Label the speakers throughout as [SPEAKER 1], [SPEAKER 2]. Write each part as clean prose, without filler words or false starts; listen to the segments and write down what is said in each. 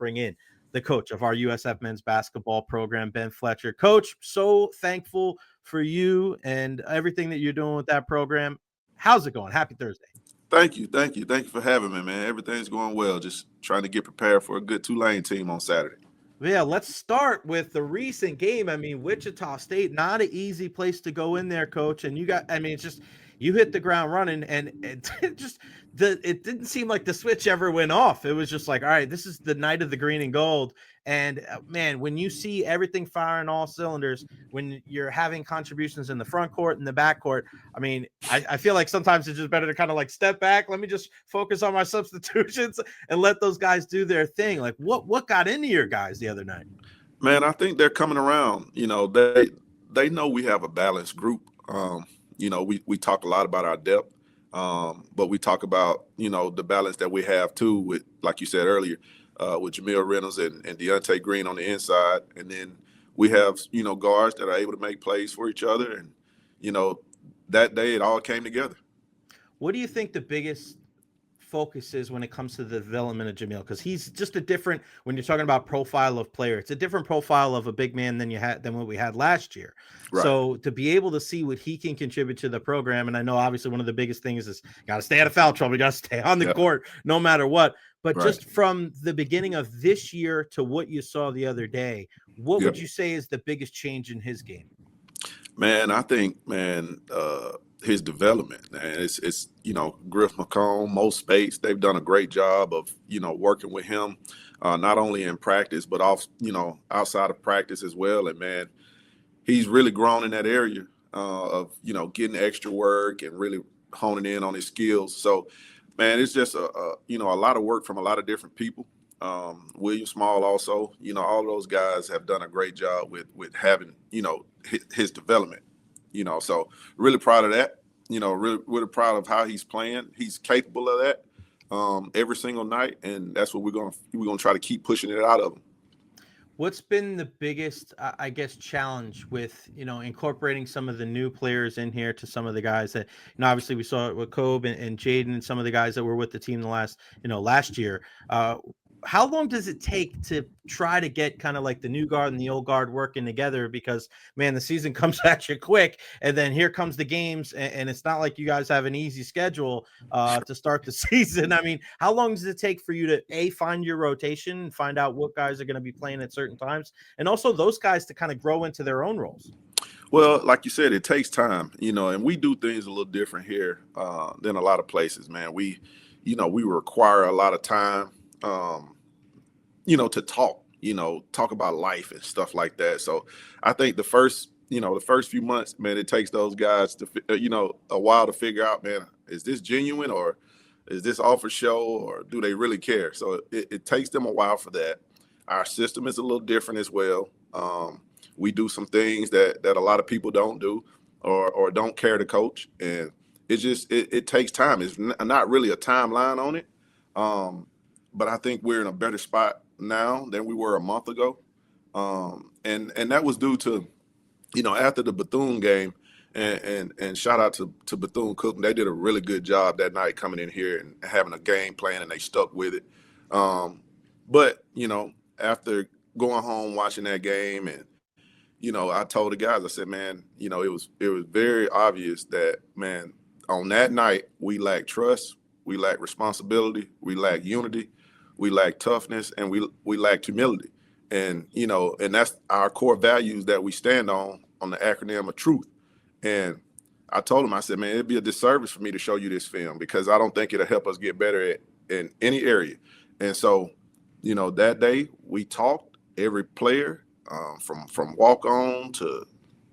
[SPEAKER 1] bring in the coach of our USF men's basketball program, Ben Fletcher. Coach, so thankful for you and everything that you're doing with that program. How's it going? Happy Thursday.
[SPEAKER 2] Thank you for having me, man. Everything's going well. Just trying to get prepared for a good Tulane team on Saturday.
[SPEAKER 1] Yeah, let's start with the recent game. I mean, Wichita State, not an easy place to go in there, Coach. And it's just you hit the ground running, and it didn't seem like the switch ever went off. It was just like, all right, this is the night of the green and gold. And man, when you see everything firing all cylinders, when you're having contributions in the front court and the back court, I mean, I feel like sometimes it's just better to kind of like step back. Let me just focus on my substitutions and let those guys do their thing. Like what got into your guys the other night?
[SPEAKER 2] Man, I think they're coming around. They know we have a balanced group. We talk a lot about our depth, but we talk about, the balance that we have too with, like you said earlier, with Jamil Reynolds and Deontay Green on the inside. And then we have, guards that are able to make plays for each other. And, that day it all came together.
[SPEAKER 1] What do you think the biggest focus is when it comes to the development of Jamil? Because he's just a different, when you're talking about profile of player, it's a different profile of a big man than what we had last year. Right. So to be able to see what he can contribute to the program, and I know obviously one of the biggest things is got to stay out of foul trouble, you got to stay on the court no matter what. But just from the beginning of this year to what you saw the other day, what would you say is the biggest change in his game?
[SPEAKER 2] Man, I think, his development, man, it's Griff McComb, Mo Spates, they've done a great job of, working with him, not only in practice, but outside of practice as well. And man, he's really grown in that area of, getting extra work and really honing in on his skills. So, man, it's just a lot of work from a lot of different people. William Small also, all those guys have done a great job with having, his development, so really proud of that, really proud of how he's playing. He's capable of that every single night. And that's what we're going to try to keep pushing it out of him.
[SPEAKER 1] What's been the biggest, challenge with, incorporating some of the new players in here to some of the guys that, obviously we saw it with Kobe and Jaden and some of the guys that were with the team last year. How long does it take to try to get kind of like the new guard and the old guard working together? Because, man, the season comes at you quick, and then here comes the games, and it's not like you guys have an easy schedule to start the season. I mean, how long does it take for you to, find your rotation and find out what guys are going to be playing at certain times, and also those guys to kind of grow into their own roles?
[SPEAKER 2] Well, like you said, it takes time, and we do things a little different here than a lot of places, man. We require a lot of time. To talk about life and stuff like that. So I think the first few months, man, it takes those guys to, a while to figure out, man, is this genuine or is this all for show or do they really care? So it takes them a while for that. Our system is a little different as well. We do some things that a lot of people don't do or don't care to coach. And it takes time. It's not really a timeline on it. But I think we're in a better spot now than we were a month ago. And that was due to, after the Bethune game, and shout out to Bethune-Cookman. They did a really good job that night coming in here and having a game plan, and they stuck with it. But, after going home, watching that game, and, I told the guys, I said, man, it was very obvious that, man, on that night, we lacked trust, we lacked responsibility, we lacked unity, we lack toughness, and we lack humility. And, and that's our core values that we stand on the acronym of truth. And I told him, I said, man, it'd be a disservice for me to show you this film because I don't think it'll help us get better in any area. And so, that day we talked, every player from walk-on to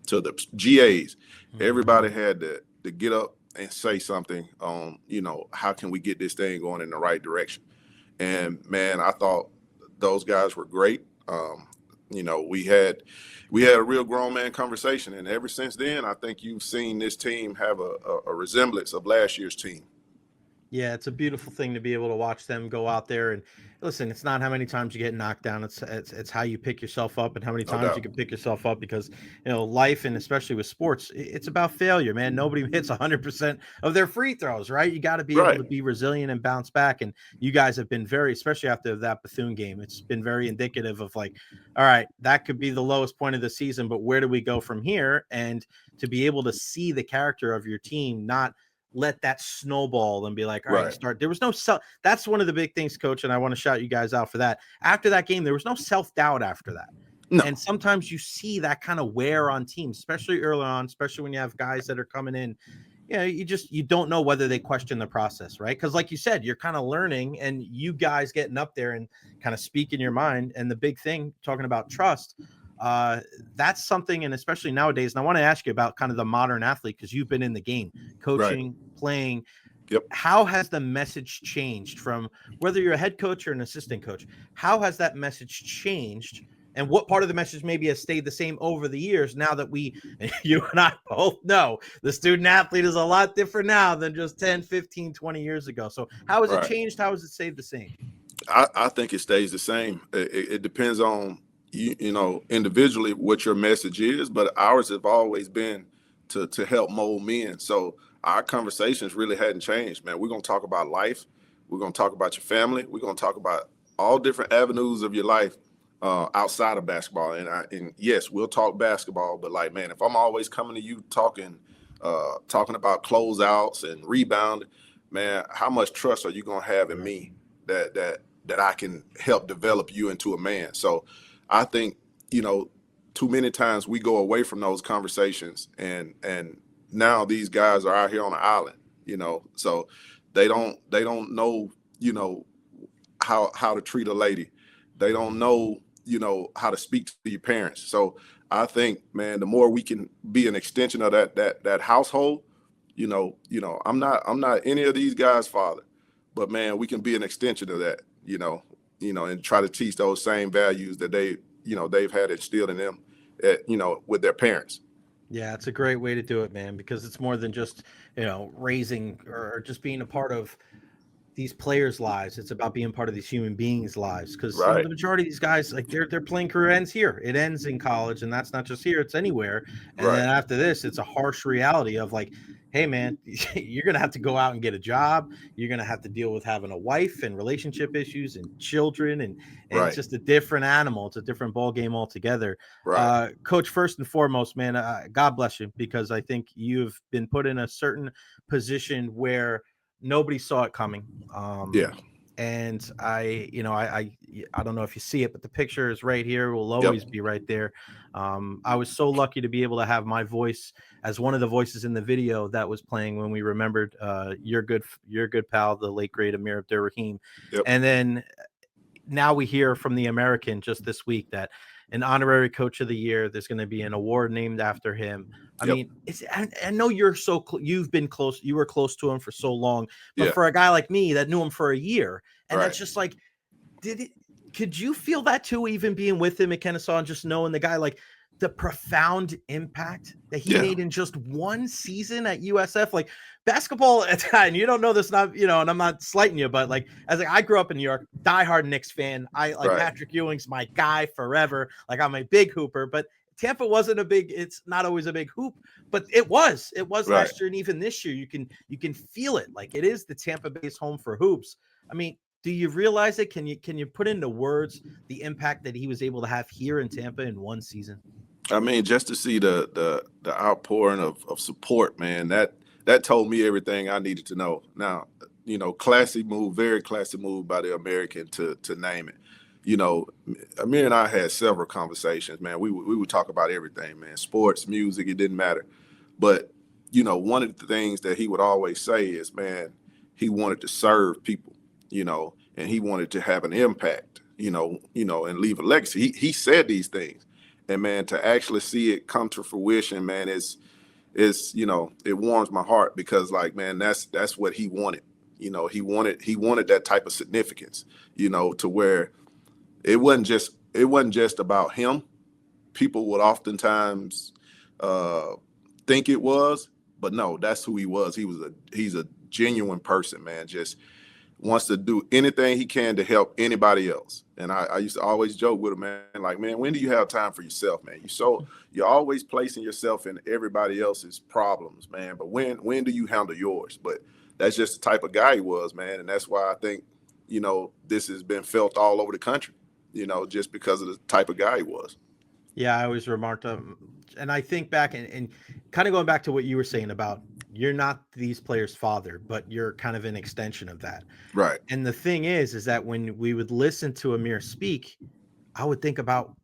[SPEAKER 2] the GAs, everybody had to get up and say something on, how can we get this thing going in the right direction? And man, I thought those guys were great. We had a real grown man conversation, and ever since then, I think you've seen this team have a resemblance of last year's team.
[SPEAKER 1] Yeah, it's a beautiful thing to be able to watch them go out there and listen. It's not how many times you get knocked down. It's how you pick yourself up and how many
[SPEAKER 2] No
[SPEAKER 1] times you
[SPEAKER 2] doubt.
[SPEAKER 1] can pick yourself up because life and especially with sports, it's about failure, man. Nobody hits 100% of their free throws, right? You got to be able
[SPEAKER 2] Right.
[SPEAKER 1] to be resilient and bounce back. And you guys have been very, especially after that Bethune game, it's been very indicative of like, all right, that could be the lowest point of the season, but where do we go from here? And to be able to see the character of your team, not let that snowball and be like, all right, you
[SPEAKER 2] Right.
[SPEAKER 1] start. There was no self. That's one of the big things, coach. And I want to shout you guys out for that. After that game, there was no self doubt after that.
[SPEAKER 2] No.
[SPEAKER 1] And sometimes you see that kind of wear on teams, especially early on, especially when you have guys that are coming in. You don't know whether they question the process, right? Because, like you said, you're kind of learning, and you guys getting up there and kind of speaking your mind. And the big thing, talking about trust, that's something, and especially nowadays. And I want to ask you about kind of the modern athlete because you've been in the game,
[SPEAKER 2] Right.
[SPEAKER 1] coaching, playing.
[SPEAKER 2] Yep.
[SPEAKER 1] How has the message changed from whether you're a head coach or an assistant coach? How has that message changed? And what part of the message maybe has stayed the same over the years now that you and I both know the student athlete is a lot different now than just 10, 15, 20 years ago. So how has it
[SPEAKER 2] Right.
[SPEAKER 1] changed? How has it stayed the same?
[SPEAKER 2] I think it stays the same. It depends on individually what your message is, but ours have always been to help mold men. So our conversations really hadn't changed, man. We're gonna talk about life. We're gonna talk about your family. We're gonna talk about all different avenues of your life outside of basketball. And yes, we'll talk basketball, but like, man, if I'm always coming to you talking about closeouts and rebounding, man, how much trust are you gonna have in me that I can help develop you into a man? So I think, too many times we go away from those conversations, and now these guys are out here on the island, so they don't know, how to treat a lady. They don't know, how to speak to your parents. So I think, man, the more we can be an extension of that household, I'm not any of these guys' father, but man, we can be an extension of that, and try to teach those same values that they've had instilled in them, with their parents.
[SPEAKER 1] Yeah, it's a great way to do it, man, because it's more than just, raising or just being a part of these players' lives. It's about being part of these human beings' lives because
[SPEAKER 2] Right.
[SPEAKER 1] the majority of these guys, like their playing career ends here. It ends in college, and that's not just here; it's anywhere. And
[SPEAKER 2] Right.
[SPEAKER 1] then after this, it's a harsh reality of like, hey, man, you're gonna have to go out and get a job. You're gonna have to deal with having a wife and relationship issues and children, and it's
[SPEAKER 2] Right.
[SPEAKER 1] just a different animal. It's a different ball game altogether.
[SPEAKER 2] Right.
[SPEAKER 1] Coach, first and foremost, man, God bless you because I think you've been put in a certain position where nobody saw it coming.
[SPEAKER 2] Yeah.
[SPEAKER 1] And I don't know if you see it, but the picture is right here. Will
[SPEAKER 2] Yep.
[SPEAKER 1] always be right there. I was so lucky to be able to have my voice as one of the voices in the video that was playing when we remembered your good pal, the late great Amir Abdur-Rahim.
[SPEAKER 2] Yep.
[SPEAKER 1] And then now we hear from the American just this week that an honorary coach of the year, there's going to be an award named after him. I
[SPEAKER 2] Yep.
[SPEAKER 1] mean, I know you're you've been close, you were close to him for so long, but
[SPEAKER 2] Yeah.
[SPEAKER 1] for a guy like me that knew him for a year, and
[SPEAKER 2] Right.
[SPEAKER 1] that's just like, could you feel that too, even being with him at Kennesaw and just knowing the guy, like the profound impact that he
[SPEAKER 2] Yeah.
[SPEAKER 1] made in just one season at USF? Like basketball, and you don't know this, not, and I'm not slighting you, but like, I grew up in New York, diehard Knicks fan. I like
[SPEAKER 2] Right.
[SPEAKER 1] Patrick Ewing's my guy forever. Like I'm a big hooper, but Tampa wasn't it's not always a big hoop, but it was
[SPEAKER 2] Right.
[SPEAKER 1] last year. And even this year, you can feel it. Like it is the Tampa Bay's home for hoops. I mean, do you realize it? Can you put into words the impact that he was able to have here in Tampa in one season?
[SPEAKER 2] I mean, just to see the outpouring of support, man, that told me everything I needed to know. Now, classy move, very classy move by the American to name it. Amir and I had several conversations, man. We would talk about everything, man. Sports, music, it didn't matter. But, one of the things that he would always say is, man, he wanted to serve people, and he wanted to have an impact, and leave a legacy. He said these things. And man, to actually see it come to fruition, man, it warms my heart because, like, man, that's what he wanted. He wanted that type of significance, to where it wasn't just about him. People would oftentimes think it was, but no, that's who he was. He's a genuine person, man. Just wants to do anything he can to help anybody else. And I used to always joke with him, man, like, man, when do you have time for yourself, man? You're always placing yourself in everybody else's problems, man. But when do you handle yours? But that's just the type of guy he was, man. And that's why I think, this has been felt all over the country, just because of the type of guy he was.
[SPEAKER 1] Yeah, I always remarked, and I think back and kind of going back to what you were saying about you're not these players' father, but you're kind of an extension of that.
[SPEAKER 2] Right.
[SPEAKER 1] And the thing is that when we would listen to Amir speak, I would think about,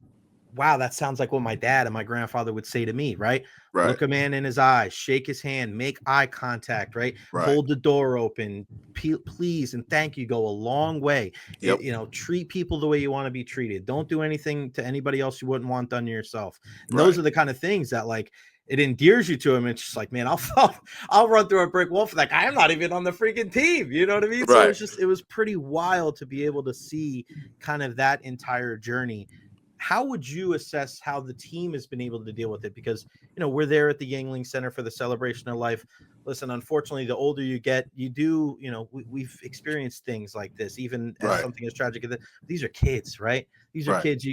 [SPEAKER 1] wow, that sounds like what my dad and my grandfather would say to me, right?
[SPEAKER 2] Right.
[SPEAKER 1] Look a man in his eyes, shake his hand, make eye contact, right?
[SPEAKER 2] Right.
[SPEAKER 1] Hold the door open, please and thank you go a long way.
[SPEAKER 2] Yep.
[SPEAKER 1] Treat people the way you want to be treated. Don't do anything to anybody else you wouldn't want done to yourself. And those are the kind of things that, like, it endears you to him. It's just like, man, I'll run through a brick wall for that guy. I'm not even on the freaking team. You know what I mean?
[SPEAKER 2] Right.
[SPEAKER 1] So it was pretty wild to be able to see kind of that entire journey. How would you assess how the team has been able to deal with it? Because, we're there at the Yangling Center for the Celebration of Life. Listen, unfortunately, the older you get, you do, we've experienced things like this, even as something as tragic as that. These are kids, right? These are kids.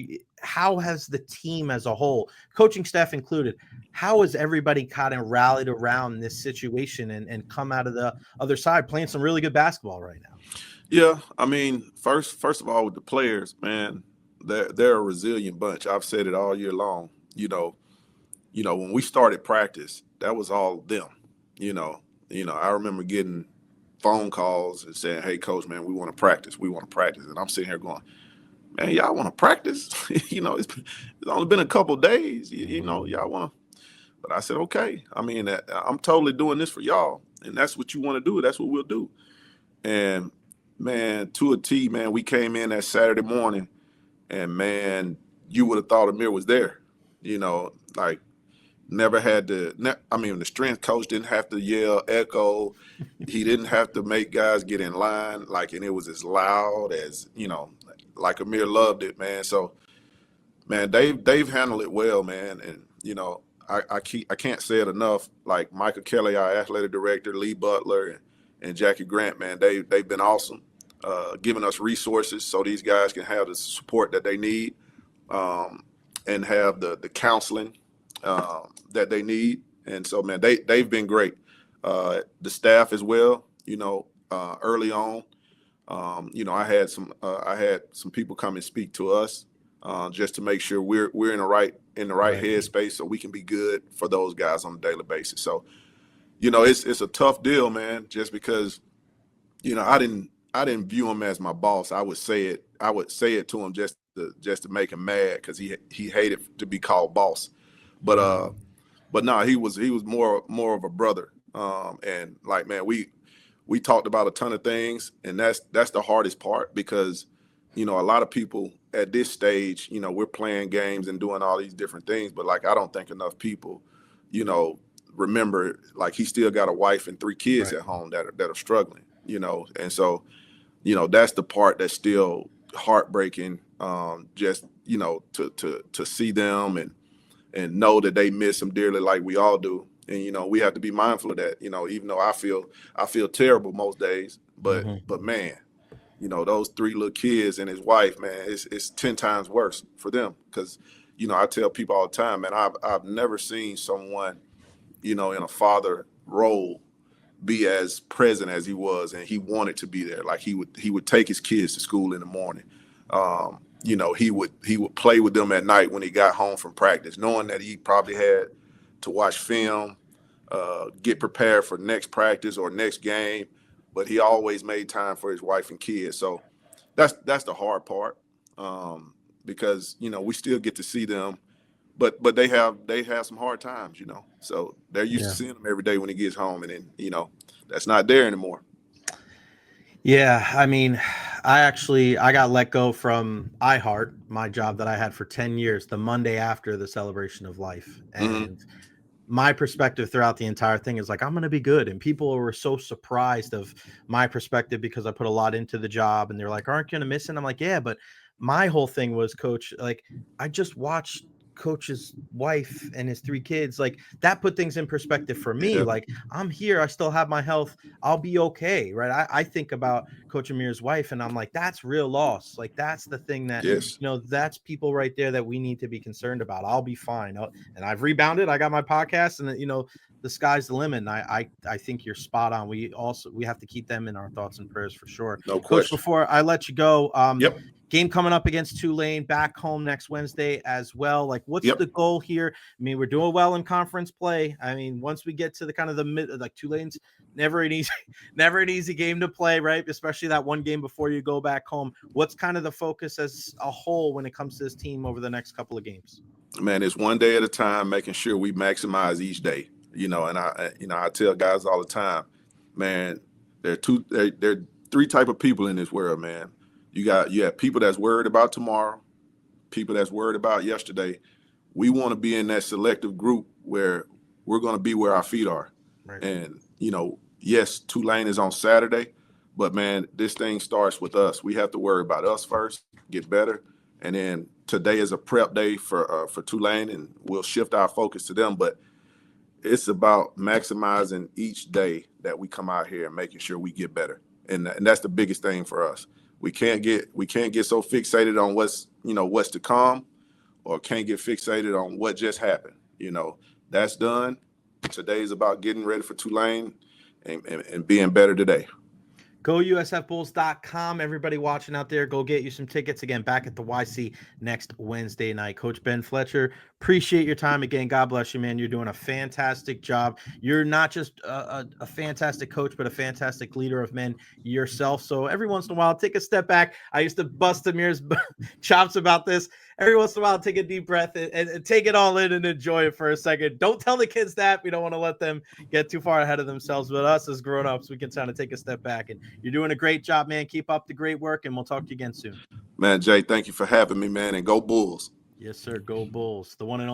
[SPEAKER 1] How has the team as a whole, coaching staff included, how has everybody kind of rallied around this situation and come out of the other side playing some really good basketball right now?
[SPEAKER 2] Yeah. I mean, first of all, with the players, man, they're a resilient bunch. I've said it all year long. When we started practice, that was all them. I remember getting phone calls and saying, "Hey, coach, man, we want to practice. We want to practice." And I'm sitting here going, "Man, y'all want to practice? It's only been a couple of days. Y'all want to." But I said, "Okay. I mean, I'm totally doing this for y'all, and that's what you want to do. That's what we'll do." And man, to a T, man, we came in that Saturday morning. And man, you would have thought Amir was there, like never had to. The strength coach didn't have to yell, echo. He didn't have to make guys get in line, and it was as loud as, like Amir loved it, man. So, man, they've handled it well, man. And, I can't say it enough. Like Michael Kelly, our athletic director, Lee Butler, and Jackie Grant, man, they've been awesome. Giving us resources so these guys can have the support that they need, and have the counseling that they need. And so, man, they've been great. The staff as well, early on, I had some people come and speak to us just to make sure we're in the right headspace so we can be good for those guys on a daily basis. So, it's a tough deal, man, just because, I didn't view him as my boss. I would say it to him just to make him mad because he hated to be called boss. But no, he was more of a brother. And like, man, we talked about a ton of things, and that's the hardest part because, a lot of people at this stage, we're playing games and doing all these different things, but like I don't think enough people, remember like he still got a wife and 3 kids at home that are struggling, and so. That's the part that's still heartbreaking. Just to see them and know that they miss them dearly, like we all do. And we have to be mindful of that. Even though I feel terrible most days, but man, those 3 little kids and his wife, man, it's 10 times worse for them because I tell people all the time, man, I've never seen someone in a father role be as present as he was, and he wanted to be there. Like he would take his kids to school in the morning. He would play with them at night when he got home from practice, knowing that he probably had to watch film, get prepared for next practice or next game, but he always made time for his wife and kids. So that's the hard part, because we still get to see them. But they have some hard times, So they're used to seeing him every day when he gets home, and then that's not there anymore.
[SPEAKER 1] Yeah, I mean, I got let go from iHeart, my job that I had for 10 years, the Monday after the Celebration of Life, and my perspective throughout the entire thing is like, I'm going to be good, and people were so surprised of my perspective because I put a lot into the job, and they're like, aren't you going to miss it? And I'm like, yeah, but my whole thing was, Coach, like I just watched coach's wife and his 3 kids, like that put things in perspective for me.
[SPEAKER 2] Yeah.
[SPEAKER 1] Like, I'm here, I still have my health, I'll be okay, right? I think about Coach Amir's wife and I'm like, that's real loss. Like, that's the thing that,
[SPEAKER 2] Yes.
[SPEAKER 1] that's people right there that we need to be concerned about. I'll be fine. And I've rebounded. I got my podcast, and the sky's the limit. And I think you're spot on. We have to keep them in our thoughts and prayers for sure.
[SPEAKER 2] No
[SPEAKER 1] Coach,
[SPEAKER 2] question.
[SPEAKER 1] before I let you go,
[SPEAKER 2] Yep.
[SPEAKER 1] game coming up against Tulane, back home next Wednesday as well. Like, what's
[SPEAKER 2] Yep.
[SPEAKER 1] the goal here? I mean, we're doing well in conference play. I mean, once we get to the kind of the mid, like Tulane's never an easy game to play, right? Especially that one game before you go back home. What's kind of the focus as a whole when it comes to this team over the next couple of games?
[SPEAKER 2] Man, it's one day at a time, making sure we maximize each day. And I tell guys all the time, man, there are 3 type of people in this world, man. You have people that's worried about tomorrow, people that's worried about yesterday. We want to be in that selective group where we're going to be where our feet are.
[SPEAKER 1] Right.
[SPEAKER 2] And, yes, Tulane is on Saturday, but man, this thing starts with us. We have to worry about us first, get better. And then today is a prep day for Tulane, and we'll shift our focus to them. But it's about maximizing each day that we come out here and making sure we get better. And that's the biggest thing for us. We can't get so fixated on what's to come, or can't get fixated on what just happened. That's done. Today's about getting ready for Tulane and being better today.
[SPEAKER 1] Go USFBulls.com. Everybody watching out there, go get you some tickets. Again, back at the YC next Wednesday night. Coach Ben Fletcher, appreciate your time again. God bless you, man. You're doing a fantastic job. You're not just a fantastic coach, but a fantastic leader of men yourself. So every once in a while, take a step back. I used to bust Amir's chops about this. Every once in a while, take a deep breath and take it all in and enjoy it for a second. Don't tell the kids that. We don't want to let them get too far ahead of themselves. But us as grown-ups, we can kind of take a step back. And you're doing a great job, man. Keep up the great work, and we'll talk to you again soon.
[SPEAKER 2] Man, Jay, thank you for having me, man, and go Bulls.
[SPEAKER 1] Yes, sir. Go Bulls. The one and